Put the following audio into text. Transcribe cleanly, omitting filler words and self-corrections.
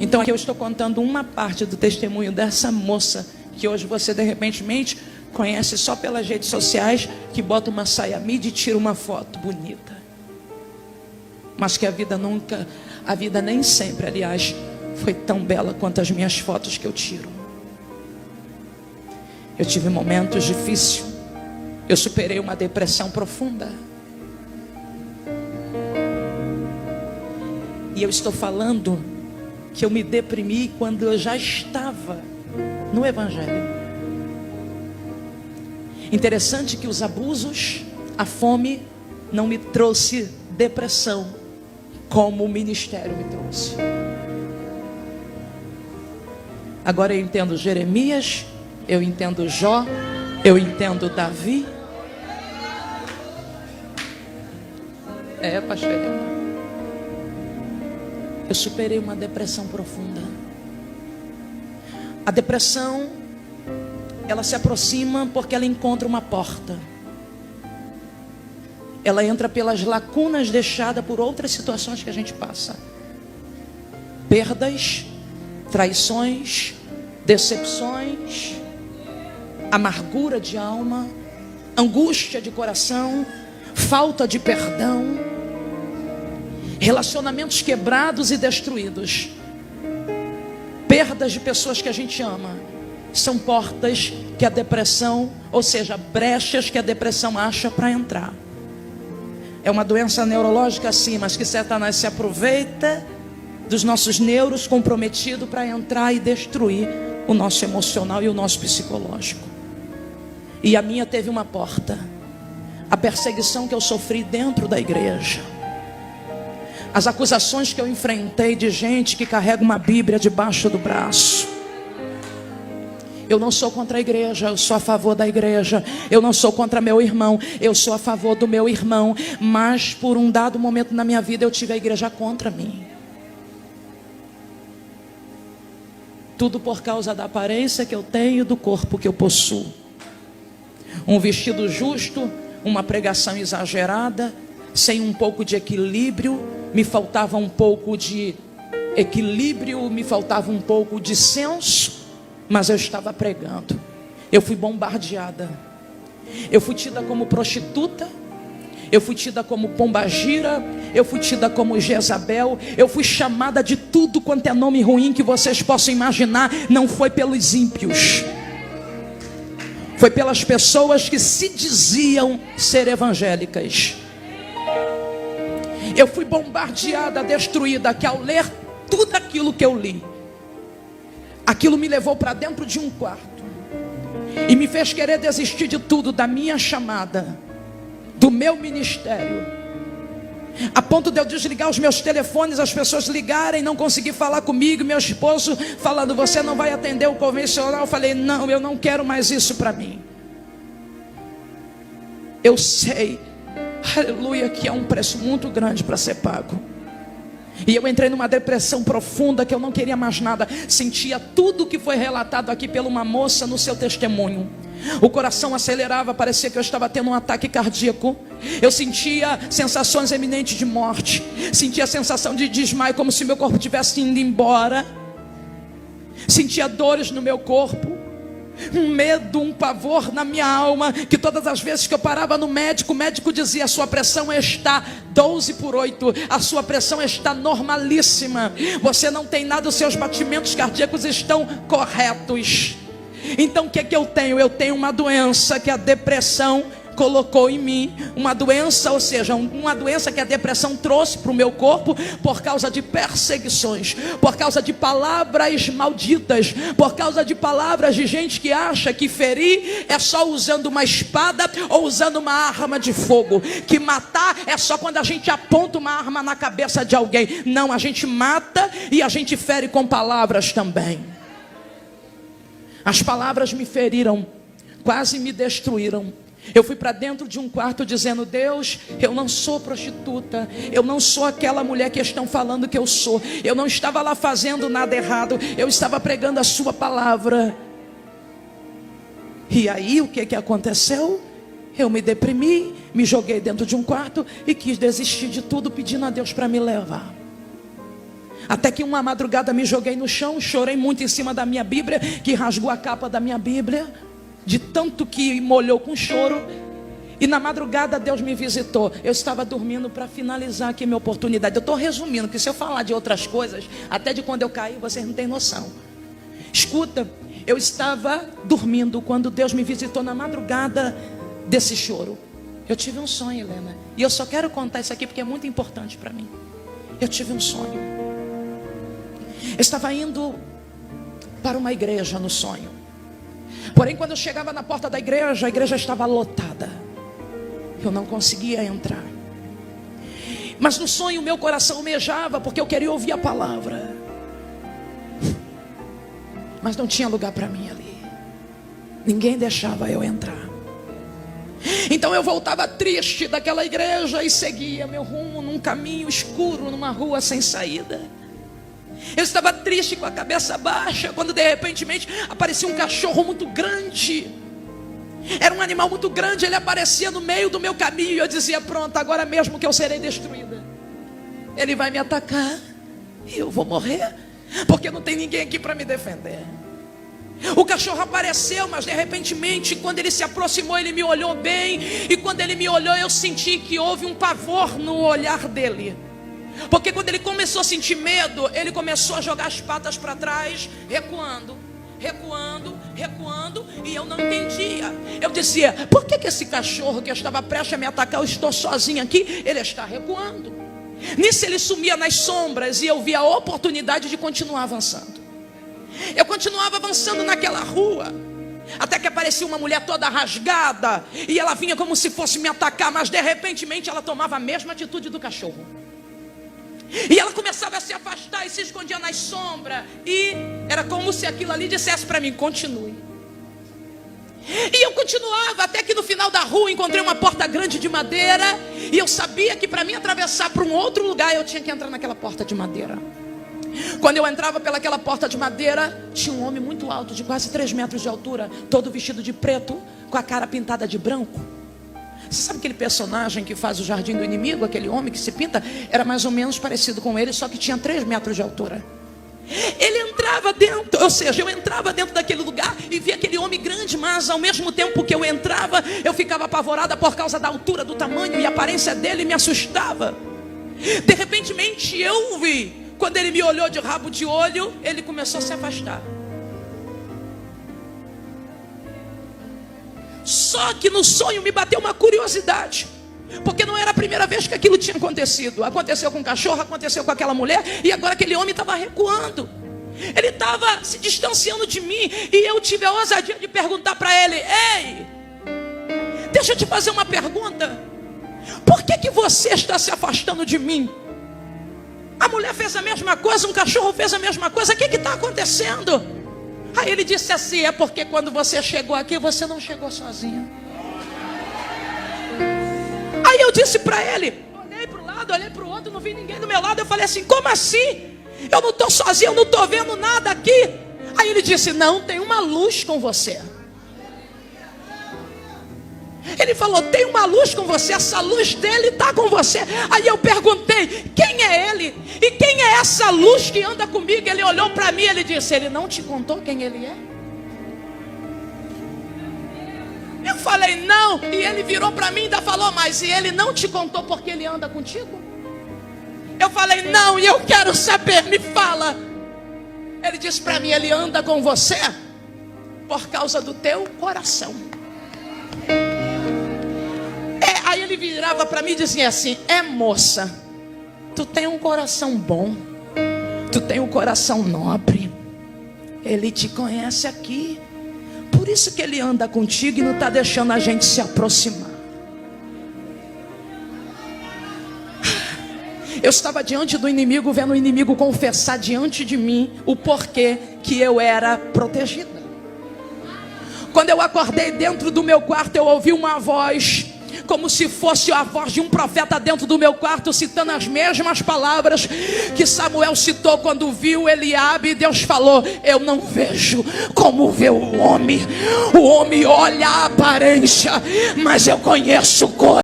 Então aqui eu estou contando uma parte do testemunho dessa moça que hoje você de repente conhece só pelas redes sociais, que bota uma saia midi e tira uma foto bonita. Mas que a vida nem sempre, aliás, foi tão bela quanto as minhas fotos que eu tiro. Eu tive momentos difíceis. Eu superei uma depressão profunda. E eu estou falando que eu me deprimi quando eu já estava no Evangelho. Interessante que os abusos, a fome, não me trouxe depressão, como o ministério me trouxe. Agora eu entendo Jeremias, eu entendo Jó, eu entendo Davi. Pastor Helena, eu superei uma depressão profunda. A depressão, ela se aproxima porque ela encontra uma porta. Ela entra pelas lacunas deixadas por outras situações que a gente passa. Perdas, traições, decepções, amargura de alma, angústia de coração, falta de perdão, relacionamentos quebrados e destruídos, perdas de pessoas que a gente ama. São portas que a depressão, ou seja, brechas que a depressão acha para entrar. É uma doença neurológica sim, mas que Satanás se aproveita dos nossos neuros comprometidos para entrar e destruir o nosso emocional e o nosso psicológico. E a minha teve uma porta: a perseguição que eu sofri dentro da igreja, as acusações que eu enfrentei de gente que carrega uma Bíblia debaixo do braço. Eu não sou contra a igreja, eu sou a favor da igreja. Eu não sou contra meu irmão, eu sou a favor do meu irmão. Mas por um dado momento na minha vida eu tive a igreja contra mim. Tudo por causa da aparência que eu tenho, do corpo que eu possuo. Um vestido justo, uma pregação exagerada, sem um pouco de equilíbrio. Me faltava um pouco de equilíbrio, me faltava um pouco de senso. Mas eu estava pregando. Eu fui bombardeada. Eu fui tida como prostituta. Eu fui tida como pombagira. Eu fui tida como Jezabel. Eu fui chamada de tudo quanto é nome ruim que vocês possam imaginar. Não foi pelos ímpios, foi pelas pessoas que se diziam ser evangélicas. Eu fui bombardeada, destruída, que ao ler tudo aquilo que eu li, aquilo me levou para dentro de um quarto e me fez querer desistir de tudo, da minha chamada, do meu ministério, a ponto de eu desligar os meus telefones, as pessoas ligarem, não conseguir falar comigo, meu esposo falando: você não vai atender o convencional. Eu falei: não, eu não quero mais isso para mim. Eu sei, aleluia, que é um preço muito grande para ser pago. E eu entrei numa depressão profunda que eu não queria mais nada. Sentia tudo que foi relatado aqui pela uma moça no seu testemunho. O coração acelerava, parecia que eu estava tendo um ataque cardíaco. Eu sentia sensações eminentes de morte. Sentia a sensação de desmaio, como se meu corpo estivesse indo embora. Sentia dores no meu corpo, um medo, um pavor na minha alma, que todas as vezes que eu parava no médico, o médico dizia: a sua pressão está 12/8, a sua pressão está normalíssima, você não tem nada, os seus batimentos cardíacos estão corretos. Então o que é que eu tenho? Eu tenho uma doença que a depressão colocou em mim, uma doença, ou seja, uma doença que a depressão trouxe para o meu corpo, por causa de perseguições, por causa de palavras malditas, por causa de palavras de gente que acha que ferir é só usando uma espada ou usando uma arma de fogo, que matar é só quando a gente aponta uma arma na cabeça de alguém. Não, a gente mata e a gente fere com palavras também. As palavras me feriram, quase me destruíram. Eu fui para dentro de um quarto dizendo: Deus, eu não sou prostituta, eu não sou aquela mulher que estão falando que eu sou. Eu não estava lá fazendo nada errado, eu estava pregando a sua palavra. E aí o que aconteceu? Eu me deprimi, me joguei dentro de um quarto e quis desistir de tudo, pedindo a Deus para me levar. Até que uma madrugada me joguei no chão, chorei muito em cima da minha Bíblia, que rasgou a capa da minha Bíblia, de tanto que molhou com choro. E na madrugada Deus me visitou. Eu estava dormindo, para finalizar aqui minha oportunidade. Eu estou resumindo, que se eu falar de outras coisas, até de quando eu caí, vocês não têm noção. Escuta, eu estava dormindo quando Deus me visitou na madrugada desse choro. Eu tive um sonho, Helena, e eu só quero contar isso aqui porque é muito importante para mim. Eu tive um sonho. Eu estava indo para uma igreja no sonho. Porém, quando eu chegava na porta da igreja, a igreja estava lotada. Eu não conseguia entrar. Mas no sonho meu coração almejava, porque eu queria ouvir a palavra. Mas não tinha lugar para mim ali. Ninguém deixava eu entrar. Então eu voltava triste daquela igreja e seguia meu rumo num caminho escuro, numa rua sem saída. Eu estava triste, com a cabeça baixa, quando de repente aparecia um cachorro muito grande. Era um animal muito grande, ele aparecia no meio do meu caminho e eu dizia: pronto, agora mesmo que eu serei destruída. Ele vai me atacar e eu vou morrer, porque não tem ninguém aqui para me defender. O cachorro apareceu, mas de repente, quando ele se aproximou, ele me olhou bem. E quando ele me olhou, eu senti que houve um pavor no olhar dele. Porque quando ele começou a sentir medo, ele começou a jogar as patas para trás, recuando, recuando, recuando. E eu não entendia. Eu dizia: por que esse cachorro que eu estava prestes a me atacar, eu estou sozinho aqui, ele está recuando? Nisso ele sumia nas sombras e eu via a oportunidade de continuar avançando. Eu continuava avançando naquela rua, até que aparecia uma mulher toda rasgada, e ela vinha como se fosse me atacar, mas de repente ela tomava a mesma atitude do cachorro. E ela começava a se afastar e se escondia nas sombras, e era como se aquilo ali dissesse para mim: continue. E eu continuava, até que no final da rua encontrei uma porta grande de madeira, e eu sabia que para mim atravessar para um outro lugar, eu tinha que entrar naquela porta de madeira. Quando eu entrava pelaquela porta de madeira, tinha um homem muito alto, de quase 3 metros de altura, todo vestido de preto, com a cara pintada de branco. Você sabe aquele personagem que faz o Jardim do Inimigo, aquele homem que se pinta? Era mais ou menos parecido com ele, só que tinha 3 metros de altura. Ele entrava dentro, ou seja, eu entrava dentro daquele lugar e via aquele homem grande, mas ao mesmo tempo que eu entrava, eu ficava apavorada por causa da altura, do tamanho e aparência dele, me assustava. De repente eu vi, quando ele me olhou de rabo de olho, ele começou a se afastar. Só que no sonho me bateu uma curiosidade, porque não era a primeira vez que aquilo tinha acontecido. Aconteceu com o cachorro, aconteceu com aquela mulher, e agora aquele homem estava recuando. Ele estava se distanciando de mim, e eu tive a ousadia de perguntar para ele: ei, deixa eu te fazer uma pergunta. Por que você está se afastando de mim? A mulher fez a mesma coisa, um cachorro fez a mesma coisa, o que está acontecendo? Aí ele disse assim: é porque quando você chegou aqui, você não chegou sozinho. Aí eu disse para ele, olhei para o lado, olhei para o outro, não vi ninguém do meu lado. Eu falei assim: como assim? Eu não estou sozinho, eu não estou vendo nada aqui. Aí ele disse: não, tem uma luz com você. Ele falou: tem uma luz com você, essa luz dele está com você. Aí eu perguntei: quem é ele? E quem é essa luz que anda comigo? Ele olhou para mim e ele disse: ele não te contou quem ele é? Eu falei: não. E ele virou para mim e ainda falou: mas e ele não te contou porque ele anda contigo? Eu falei: não, e eu quero saber, me fala. Ele disse para mim: ele anda com você por causa do teu coração. Aí ele virava para mim e dizia assim: moça, tu tem um coração bom, tu tem um coração nobre, ele te conhece aqui, por isso que ele anda contigo e não está deixando a gente se aproximar. Eu estava diante do inimigo, vendo o inimigo confessar diante de mim o porquê que eu era protegida. Quando eu acordei dentro do meu quarto, eu ouvi uma voz, como se fosse a voz de um profeta dentro do meu quarto, citando as mesmas palavras que Samuel citou quando viu Eliabe. E Deus falou: eu não vejo como vê o homem olha a aparência, mas eu conheço o coração.